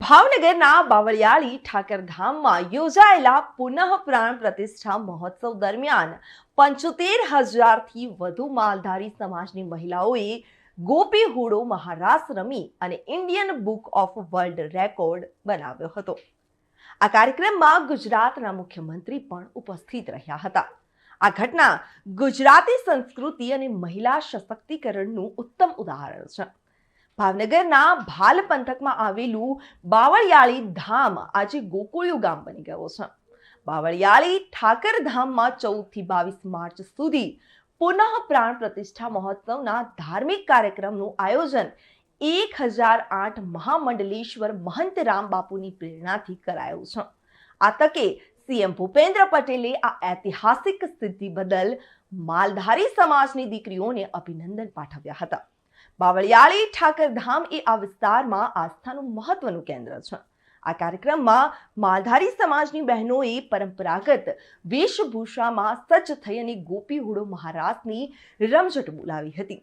ભાવનગરના બાવળિયાળી ઠાકરધામમાં યોજાયેલા પુનઃ પ્રાણ પ્રતિષ્ઠા મહોત્સવ દરમિયાન 75,000થી વધુ માલધારી સમાજની મહિલાઓએ ગોપી હુડો મહારાસ રમી અને Indian book of world record બનાવ્યો હતો. આ કાર્યક્રમમાં ગુજરાતના મુખ્યમંત્રી પણ ઉપસ્થિત રહ્યા હતા. આ ઘટના ગુજરાતી સંસ્કૃતિ અને મહિલા સશક્તિકરણનું ઉત્તમ ઉદાહરણ છે. ભાવનગરના ભાલ પંથકમાં આવેલું બાવળિયાળી ધામ આજે ગોકુળિયું ગામ બની ગયો છે. બાવળિયાળી ઠાકરધામમાં 14 થી 22 માર્ચ સુધી પુનઃ પ્રાણ પ્રતિષ્ઠા મહોત્સવના ધાર્મિક કાર્યક્રમનું આયોજન 1008 મહામંડલેશ્વર મહંત રામ બાપુની પ્રેરણાથી કરાયું છે. આ તકે સીએમ ભૂપેન્દ્ર પટેલે આ ઐતિહાસિક સિદ્ધિ બદલ માલધારી સમાજની દીકરીઓને અભિનંદન પાઠવ્યા હતા. બાવળિયાળી ઠાકરધામ એ આ વિસ્તારમાં આસ્થાનું મહત્વનું કેન્દ્ર છે. આ કાર્યક્રમમાં માલધારી સમાજની બહેનોએ પરંપરાગત વેશભૂષામાં સજ્જ થઈ અને ગોપી હુડો મહારાસની રમઝટ બોલાવી હતી.